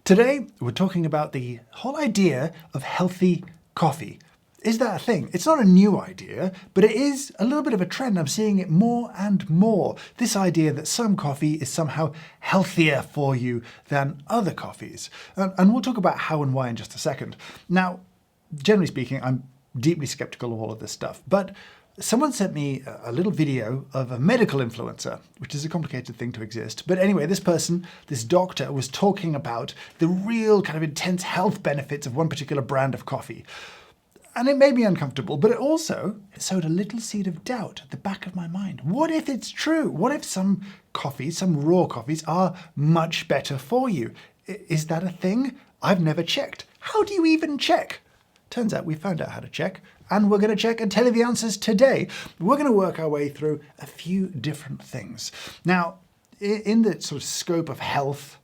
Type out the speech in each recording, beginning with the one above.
Today, we're talking about the whole idea of healthy coffee. Is that a thing? It's not a new idea, but it is a little bit of a trend. I'm seeing it more and more. This idea that some coffee is somehow healthier for you than other coffees. And we'll talk about how and why in just a second. Now, generally speaking, I'm deeply skeptical of all of this stuff, but someone sent me a little video of a medical influencer, which is a complicated thing to exist. But anyway, this person, this doctor, was talking about the real kind of intense health benefits of one particular brand of coffee. And it made me uncomfortable, but it sowed a little seed of doubt at the back of my mind. What if it's true? What if some coffees, some raw coffees, are much better for you? Is that a thing? I've never checked. How do you even check? Turns out we found out how to check, and we're going to check and tell you the answers today. We're going to work our way through a few different things. Now, in the sort of scope of health,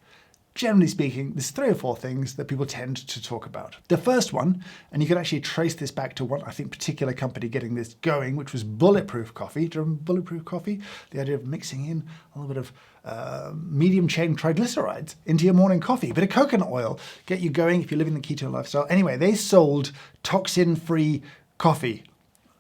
generally speaking, there's 3 or 4 things that people tend to talk about. The first one, and you can actually trace this back to one, I think, particular company getting this going, which was bulletproof coffee. Do you remember bulletproof coffee? The idea of mixing in a little bit of medium-chain triglycerides into your morning coffee. A bit of coconut oil, get you going if you're living the keto lifestyle. Anyway, they sold toxin-free coffee.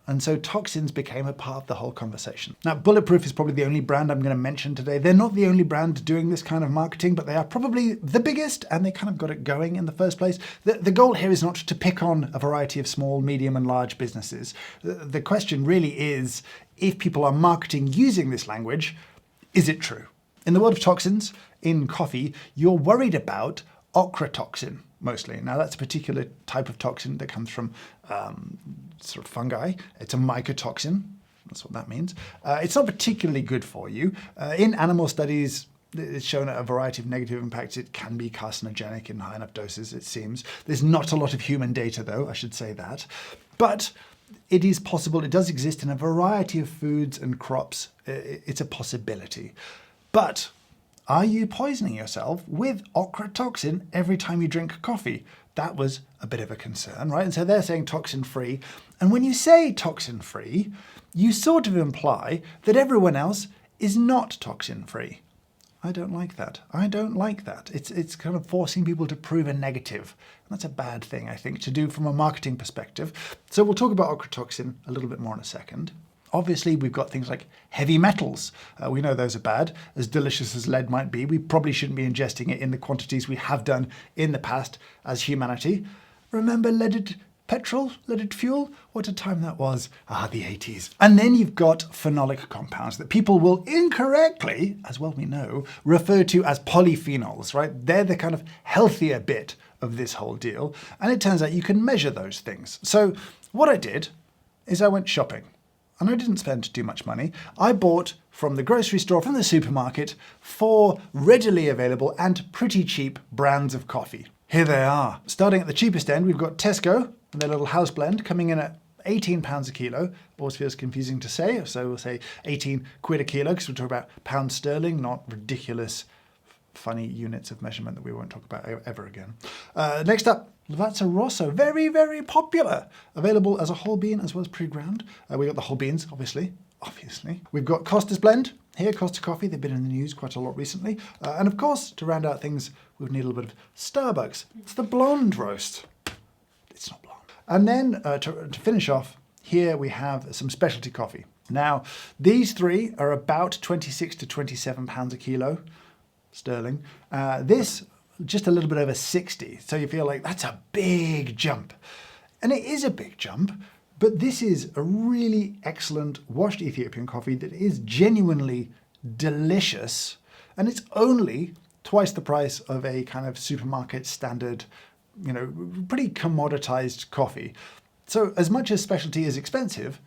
And so toxins became a part of the whole conversation. Now, Bulletproof is probably the only brand I'm going to mention today. They're not the only brand doing this kind of marketing, but they are probably the biggest, and they kind of got it going in the first place. The goal here is not to pick on a variety of small, medium, and large businesses. The question really is, if people are marketing using this language, is it true? In the world of toxins, in coffee, you're worried about Ochratoxin, mostly. Now, that's a particular type of toxin that comes from sort of fungi. It's a mycotoxin. That's what that means. It's not particularly good for you. In animal studies, it's shown a variety of negative impacts. It can be carcinogenic in high enough doses, it seems. There's not a lot of human data, though, I should say that. But it is possible. It does exist in a variety of foods and crops. It's a possibility. But are you poisoning yourself with ochratoxin every time you drink coffee? That was a bit of a concern, right? And so they're saying toxin-free. And when you say toxin-free, you sort of imply that everyone else is not toxin-free. I don't like that. I don't like that. It's kind of forcing people to prove a negative. And that's a bad thing, I think, to do from a marketing perspective. So we'll talk about ochratoxin a little bit more in a second. Obviously, we've got things like heavy metals. We know those are bad. As delicious as lead might be, we probably shouldn't be ingesting it in the quantities we have done in the past as humanity. Remember leaded petrol, leaded fuel? What a time that was. The 80s. And then you've got phenolic compounds that people will incorrectly, as well we know, refer to as polyphenols, right? They're the kind of healthier bit of this whole deal. And it turns out you can measure those things. So what I did is I went shopping. And I didn't spend too much money. I bought from the grocery store, from the supermarket, 4 readily available and pretty cheap brands of coffee. Here they are. Starting at the cheapest end, we've got Tesco and their little house blend coming in at £18 a kilo. Always feels confusing to say, so we'll say 18 quid a kilo because we're talking about pounds sterling, not ridiculous funny units of measurement that we won't talk about ever again. Next up, Lavazza Rosso, very, very popular. Available as a whole bean as well as pre-ground. We got the whole beans, obviously. We've got Costa's Blend here, Costa Coffee. They've been in the news quite a lot recently. And of course, to round out things, we would need a little bit of Starbucks. It's the blonde roast. It's not blonde. And then to finish off, here we have some specialty coffee. Now, these 3 are about 26 to 27 pounds a kilo. Sterling. This, just a little bit over 60. So you feel like that's a big jump. And it is a big jump, but this is a really excellent washed Ethiopian coffee that is genuinely delicious. And it's only twice the price of a kind of supermarket standard, pretty commoditized coffee. So as much as specialty is expensive,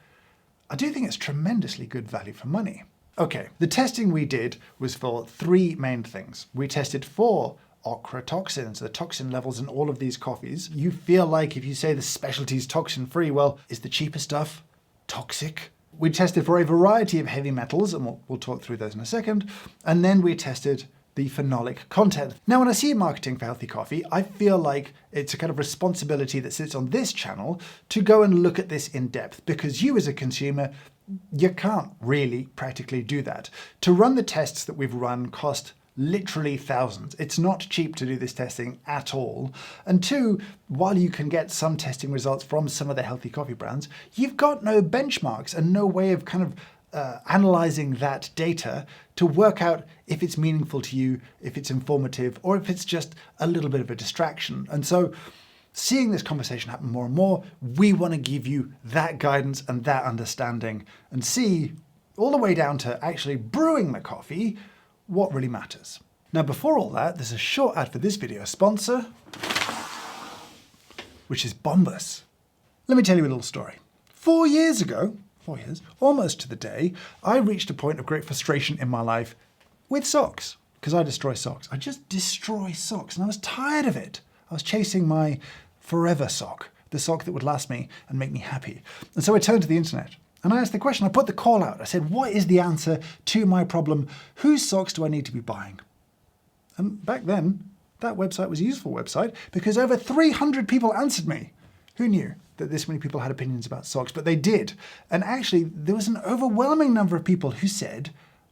I do think it's tremendously good value for money. Okay, the testing we did was for 3 main things. We tested for ochratoxins, the toxin levels in all of these coffees. You feel like if you say the specialty is toxin-free, well, is the cheaper stuff toxic? We tested for a variety of heavy metals, and we'll talk through those in a second. And then we tested the phenolic content. Now, when I see marketing for healthy coffee, I feel like it's a kind of responsibility that sits on this channel to go and look at this in depth, because you as a consumer, you can't really practically do that. To run the tests that we've run cost literally thousands. It's not cheap to do this testing at all. And two, while you can get some testing results from some of the healthy coffee brands, you've got no benchmarks and no way of kind of analyzing that data to work out if it's meaningful to you, if it's informative, or if it's just a little bit of a distraction. And so seeing this conversation happen more and more, we want to give you that guidance and that understanding and see all the way down to actually brewing the coffee what really matters. Now, before all that, there's a short ad for this video sponsor, which is Bombas. Let me tell you a little story. 4 years ago, 4 years, almost to the day, I reached a point of great frustration in my life with socks, because I destroy socks. I just destroy socks, and I was tired of it. I was chasing my forever sock, the sock that would last me and make me happy. And so I turned to the internet, and I asked the question, I put the call out. I said, what is the answer to my problem? Whose socks do I need to be buying? And back then, that website was a useful website because over 300 people answered me. Who knew that this many people had opinions about socks? But they did. And actually, there was an overwhelming number of people who said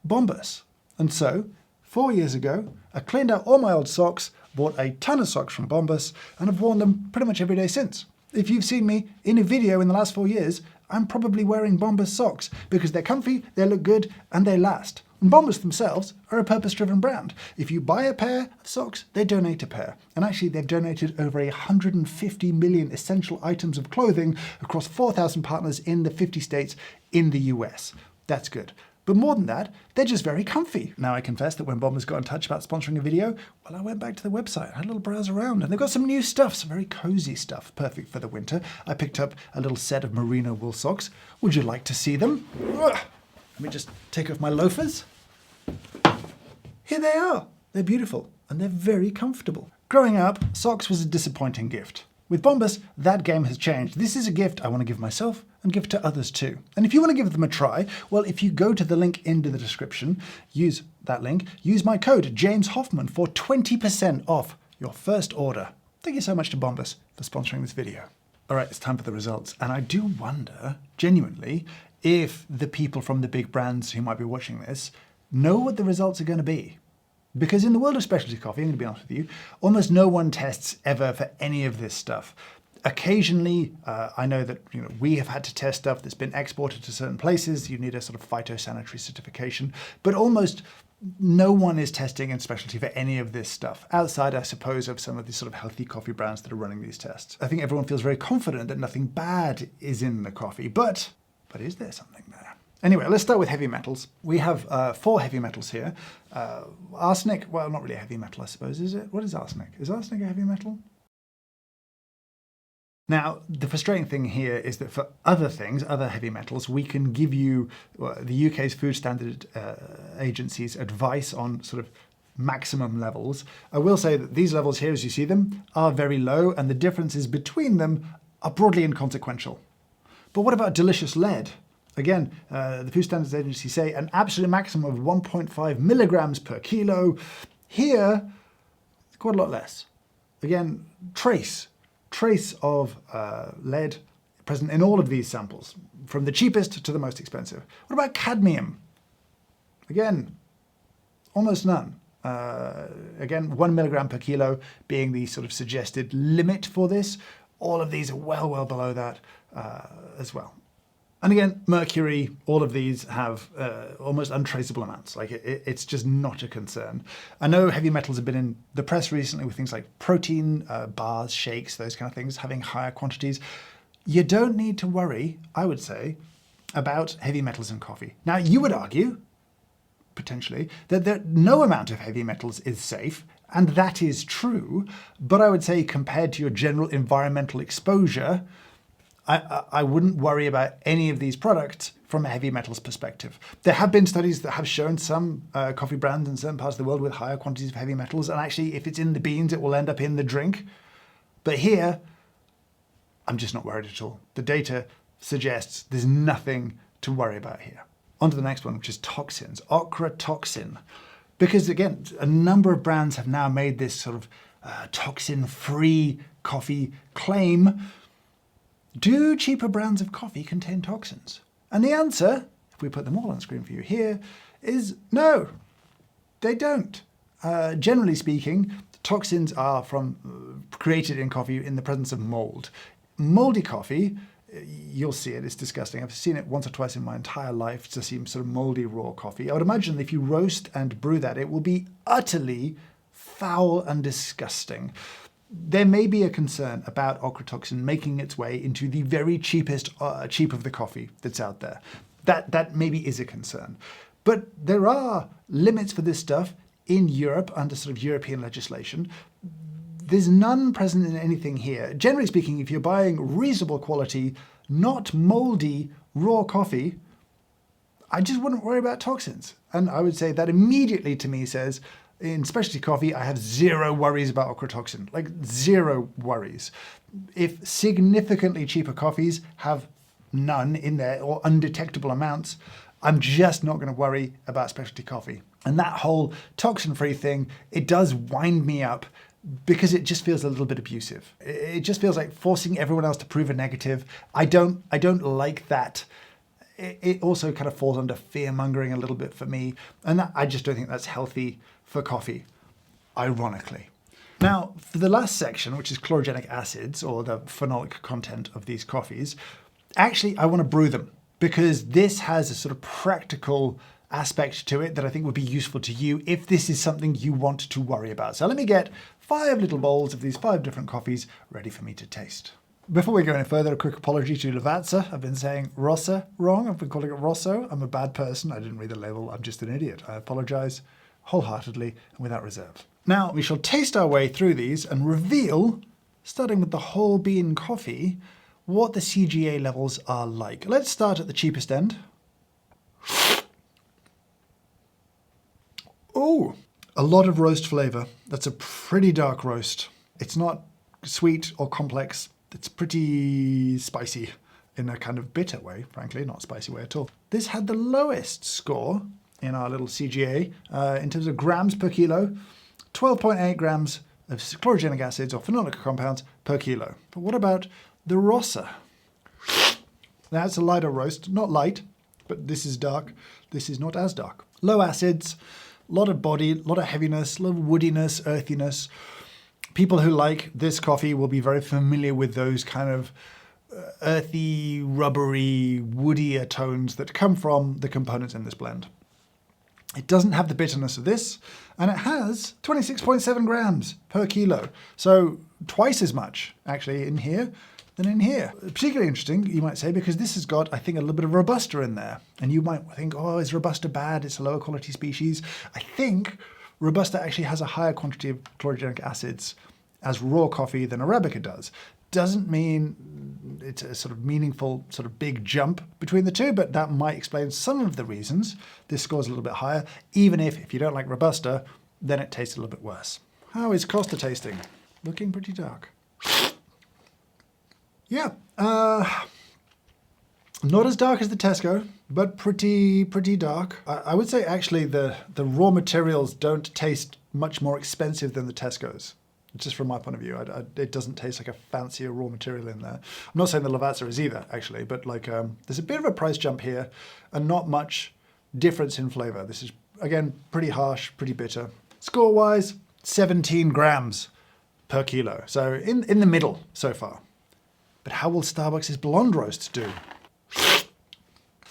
Bombas. And so, 4 years ago, I cleaned out all my old socks, bought a ton of socks from Bombas, and have worn them pretty much every day since. If you've seen me in a video in the last 4 years, I'm probably wearing Bombas socks because they're comfy, they look good, and they last. And Bombas themselves are a purpose-driven brand. If you buy a pair of socks, they donate a pair. And actually, they've donated over 150 million essential items of clothing across 4,000 partners in the 50 states in the US. That's good. But more than that, they're just very comfy. Now, I confess that when Bombas got in touch about sponsoring a video, well, I went back to the website, had a little browse around, and they've got some new stuff, some very cozy stuff, perfect for the winter. I picked up a little set of merino wool socks. Would you like to see them? Ugh. Let me just take off my loafers. Here they are. They're beautiful, and they're very comfortable. Growing up, socks was a disappointing gift. With Bombas, that game has changed. This is a gift I want to give myself and give to others too. And if you want to give them a try, well, if you go to the link in the description, use that link, use my code, James Hoffmann, for 20% off your first order. Thank you so much to Bombas for sponsoring this video. All right, it's time for the results. And I do wonder, genuinely, if the people from the big brands who might be watching this know what the results are going to be. Because in the world of specialty coffee, I'm going to be honest with you, almost no one tests ever for any of this stuff. Occasionally, I know that we have had to test stuff that's been exported to certain places. You need a sort of phytosanitary certification, but almost no one is testing in specialty for any of this stuff, outside, I suppose, of some of these sort of healthy coffee brands that are running these tests. I think everyone feels very confident that nothing bad is in the coffee, but is there something there? Anyway, let's start with heavy metals. We have 4 heavy metals here. Arsenic, well, not really a heavy metal, I suppose, is it? What is arsenic? Is arsenic a heavy metal? Now, the frustrating thing here is that for other things, other heavy metals, we can give you the UK's Food Standard Agency's advice on sort of maximum levels. I will say that these levels here, as you see them, are very low, and the differences between them are broadly inconsequential. But what about delicious lead? Again, the Food Standards Agency say an absolute maximum of 1.5 milligrams per kilo. Here, it's quite a lot less. Again, trace of lead present in all of these samples, from the cheapest to the most expensive. What about cadmium? Again, almost none. Again, 1 milligram per kilo being the sort of suggested limit for this. All of these are well below that as well. And again, mercury, all of these have almost untraceable amounts. Like it's just not a concern. I know heavy metals have been in the press recently with things like protein bars, shakes, those kind of things, having higher quantities. You don't need to worry, I would say, about heavy metals in coffee. Now, you would argue, potentially, that no amount of heavy metals is safe, and that is true. But I would say compared to your general environmental exposure, I wouldn't worry about any of these products from a heavy metals perspective. There have been studies that have shown some coffee brands in certain parts of the world with higher quantities of heavy metals, and actually if it's in the beans, it will end up in the drink. But here, I'm just not worried at all. The data suggests there's nothing to worry about here. On to the next one, which is toxins, Ochratoxin. Because again, a number of brands have now made this sort of toxin-free coffee claim. Do cheaper brands of coffee contain toxins? And the answer, if we put them all on screen for you here, is no, they don't. Generally speaking, toxins are created in coffee in the presence of mold. Moldy coffee, you'll see it, it's disgusting. I've seen it once or twice in my entire life to see sort of moldy raw coffee. I would imagine that if you roast and brew that, it will be utterly foul and disgusting. There may be a concern about ochratoxin making its way into the very cheap of the coffee that's out there. That maybe is a concern. But there are limits for this stuff in Europe under sort of European legislation. There's none present in anything here. Generally speaking, if you're buying reasonable quality, not moldy raw coffee, I just wouldn't worry about toxins. And I would say that immediately to me says, in specialty coffee, I have zero worries about ochratoxin, like zero worries. If significantly cheaper coffees have none in there or undetectable amounts, I'm just not going to worry about specialty coffee. And that whole toxin-free thing, it does wind me up because it just feels a little bit abusive. It just feels like forcing everyone else to prove a negative. I don't like that. It also kind of falls under fear-mongering a little bit for me. And I just don't think that's healthy for coffee, ironically. Now, for the last section, which is chlorogenic acids, or the phenolic content of these coffees, actually, I want to brew them because this has a sort of practical aspect to it that I think would be useful to you if this is something you want to worry about. So let me get 5 little bowls of these 5 different coffees ready for me to taste. Before we go any further, a quick apology to Lavazza. I've been saying Rossa wrong. I've been calling it Rosso. I'm a bad person. I didn't read the label. I'm just an idiot. I apologize wholeheartedly and without reserve. Now, we shall taste our way through these and reveal, starting with the whole bean coffee, what the CGA levels are like. Let's start at the cheapest end. Oh, a lot of roast flavor. That's a pretty dark roast. It's not sweet or complex. It's pretty spicy in a kind of bitter way, frankly, not spicy way at all. This had the lowest score in our little CGA in terms of grams per kilo, 12.8 grams of chlorogenic acids or phenolic compounds per kilo. But what about the Rossa? That's a lighter roast, not light, but this is dark. This is not as dark. Low acids, a lot of body, a lot of heaviness, a lot of woodiness, earthiness. People who like this coffee will be very familiar with those kind of earthy, rubbery, woodier tones that come from the components in this blend. It doesn't have the bitterness of this, and it has 26.7 grams per kilo. So twice as much, actually, in here than in here. Particularly interesting, you might say, because this has got, I think, a little bit of Robusta in there. And you might think, oh, is Robusta bad? It's a lower quality species. I think Robusta actually has a higher quantity of chlorogenic acids as raw coffee than Arabica does. Doesn't mean it's a sort of meaningful, sort of big jump between the two, but that might explain some of the reasons this scores a little bit higher, even if you don't like Robusta, then it tastes a little bit worse. How is Costa tasting? Looking pretty dark. Yeah, not as dark as the Tesco, but pretty dark. I would say actually the raw materials don't taste much more expensive than the Tesco's. Just from my point of view, it doesn't taste like a fancier raw material in there. I'm not saying the Lavazza is either, actually, but like there's a bit of a price jump here and not much difference in flavor. This is, again, pretty harsh, pretty bitter. Score-wise, 17 grams per kilo. So in the middle so far. But how will Starbucks' blonde roast do?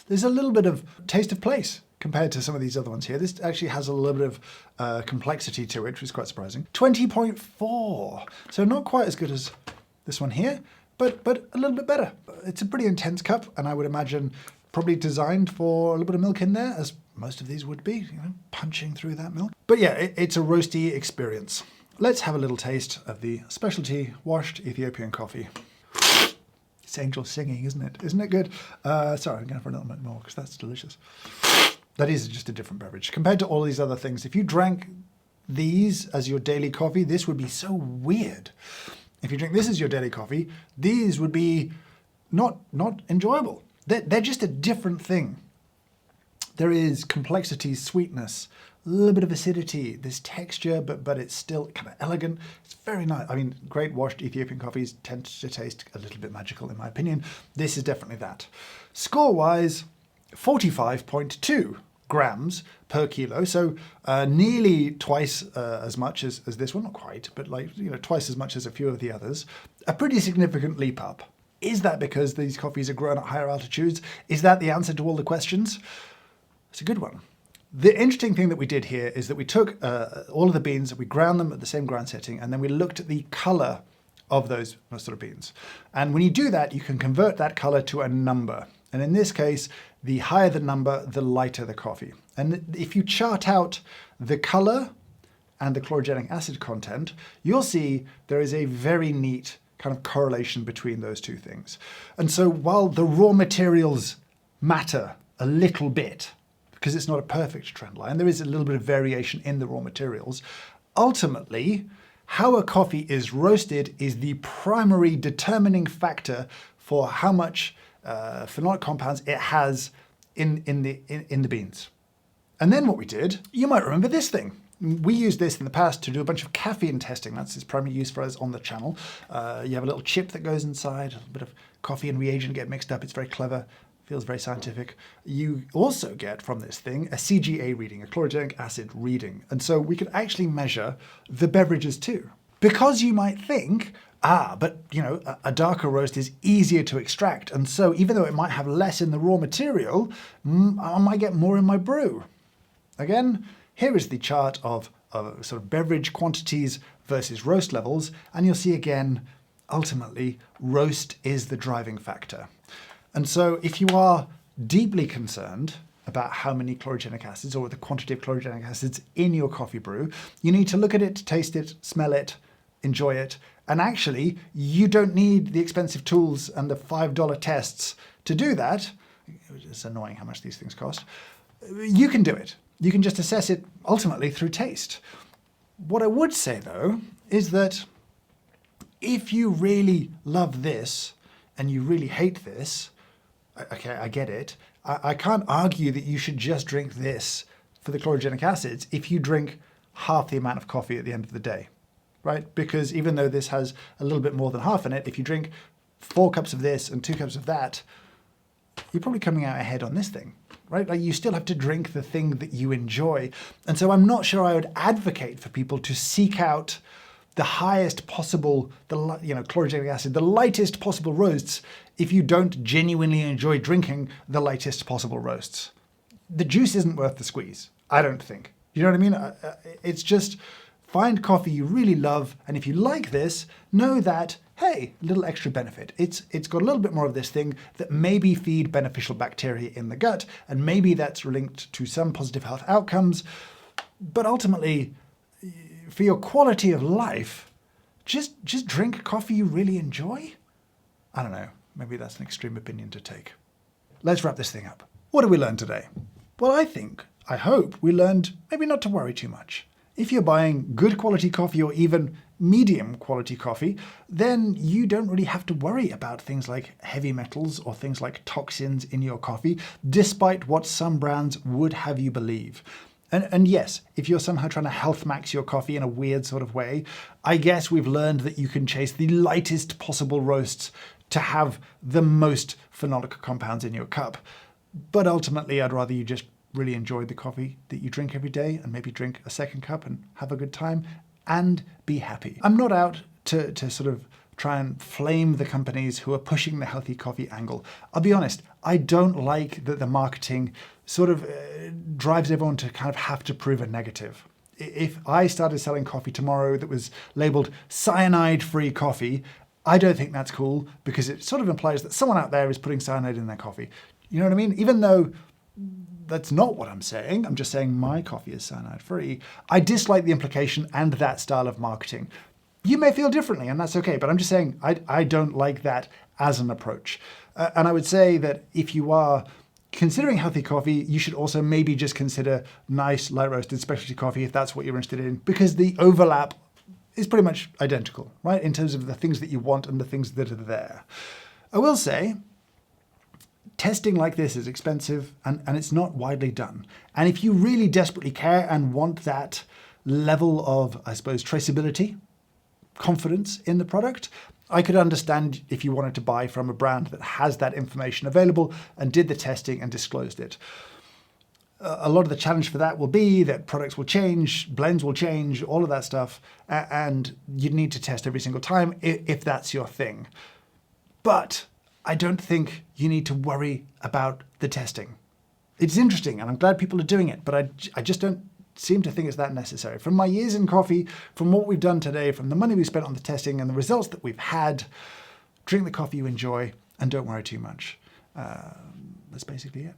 There's a little bit of taste of place compared to some of these other ones here. This actually has a little bit of complexity to it, which is quite surprising. 20.4, so not quite as good as this one here, but a little bit better. It's a pretty intense cup, and I would imagine probably designed for a little bit of milk in there, as most of these would be, you know, punching through that milk. But yeah, it's a roasty experience. Let's have a little taste of the specialty washed Ethiopian coffee. It's angel singing, isn't it? Isn't it good? Sorry, I'm going for a little bit more because that's delicious. That is just a different beverage. Compared to all these other things, if you drank these as your daily coffee, this would be so weird. If you drink this as your daily coffee, these would be not enjoyable. They're just a different thing. There is complexity, sweetness, a little bit of acidity, this texture, but it's still kind of elegant. It's very nice. I mean, great washed Ethiopian coffees tend to taste a little bit magical, in my opinion. This is definitely that. Score-wise, 45.2. grams per kilo, so nearly twice as much as this one, not quite, but like, twice as much as a few of the others. A pretty significant leap up. Is that because these coffees are grown at higher altitudes? Is that the answer to all the questions? It's a good one. The interesting thing that we did here is that we took all of the beans, we ground them at the same ground setting, and then we looked at the color of those sort of beans. And when you do that, you can convert that color to a number. And in this case, the higher the number, the lighter the coffee. And if you chart out the color and the chlorogenic acid content, you'll see there is a very neat kind of correlation between those two things. And so while the raw materials matter a little bit, because it's not a perfect trend line, there is a little bit of variation in the raw materials, ultimately, how a coffee is roasted is the primary determining factor for how much phenolic compounds it has in the beans. And then what we did, you might remember this thing. We used this in the past to do a bunch of caffeine testing. That's its primary use for us on the channel. You have a little chip that goes inside, a little bit of coffee and reagent get mixed up. It's very clever, feels very scientific. You also get from this thing a CGA reading, a chlorogenic acid reading. And so we could actually measure the beverages too. Because you might think, but a darker roast is easier to extract. And so even though it might have less in the raw material, I might get more in my brew. Again, here is the chart of sort of beverage quantities versus roast levels. And you'll see again, ultimately, roast is the driving factor. And so if you are deeply concerned about how many chlorogenic acids or the quantity of chlorogenic acids in your coffee brew, you need to look at it, taste it, smell it, enjoy it. And actually, you don't need the expensive tools and the $5 tests to do that. It's annoying how much these things cost. You can do it. You can just assess it ultimately through taste. What I would say though, is that if you really love this and you really hate this, okay, I get it. I can't argue that you should just drink this for the chlorogenic acids if you drink half the amount of coffee at the end of the day, right? Because even though this has a little bit more than half in it, if you drink 4 cups of this and 2 cups of that, you're probably coming out ahead on this thing, right? Like you still have to drink the thing that you enjoy. And so I'm not sure I would advocate for people to seek out the highest possible, chlorogenic acid, the lightest possible roasts if you don't genuinely enjoy drinking the lightest possible roasts. The juice isn't worth the squeeze, I don't think. You know what I mean? It's just find coffee you really love, and if you like this, know that, hey, a little extra benefit. It's got a little bit more of this thing that maybe feed beneficial bacteria in the gut, and maybe that's linked to some positive health outcomes. But ultimately, for your quality of life, just drink coffee you really enjoy? I don't know, maybe that's an extreme opinion to take. Let's wrap this thing up. What did we learn today? Well, I hope we learned maybe not to worry too much. If you're buying good quality coffee or even medium quality coffee, then you don't really have to worry about things like heavy metals or things like toxins in your coffee, despite what some brands would have you believe. And yes, if you're somehow trying to health max your coffee in a weird sort of way, I guess we've learned that you can chase the lightest possible roasts to have the most phenolic compounds in your cup. But ultimately, I'd rather you just really enjoy the coffee that you drink every day and maybe drink a second cup and have a good time and be happy. I'm not out to sort of try and flame the companies who are pushing the healthy coffee angle. I'll be honest, I don't like that the marketing sort of drives everyone to kind of have to prove a negative. If I started selling coffee tomorrow that was labeled cyanide-free coffee, I don't think that's cool because it sort of implies that someone out there is putting cyanide in their coffee. You know what I mean? Even though that's not what I'm saying, I'm just saying my coffee is cyanide-free. I dislike the implication and that style of marketing. You may feel differently, and that's okay, but I'm just saying I don't like that as an approach. And I would say that if you are considering healthy coffee, you should also maybe just consider nice, light-roasted specialty coffee if that's what you're interested in, because the overlap is pretty much identical, right, in terms of the things that you want and the things that are there. I will say, testing like this is expensive and it's not widely done. And if you really desperately care and want that level of, I suppose, traceability, confidence in the product, I could understand if you wanted to buy from a brand that has that information available and did the testing and disclosed it. a lot of the challenge for that will be that products will change, blends will change, all of that stuff, and you'd need to test every single time if that's your thing. But I don't think you need to worry about the testing. It's interesting, and I'm glad people are doing it, but I just don't seem to think it's that necessary. From my years in coffee, from what we've done today, from the money we spent on the testing and the results that we've had, drink the coffee you enjoy and don't worry too much. That's basically it.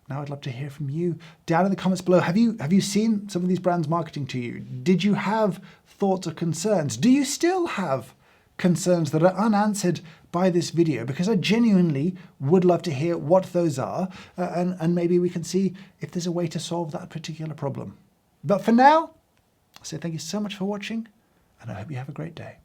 Now I'd love to hear from you down in the comments below. Have you seen some of these brands marketing to you? Did you have thoughts or concerns? Do you still have concerns that are unanswered by this video? Because I genuinely would love to hear what those are, and maybe we can see if there's a way to solve that particular problem. But for now, I'll say thank you so much for watching, and I hope you have a great day.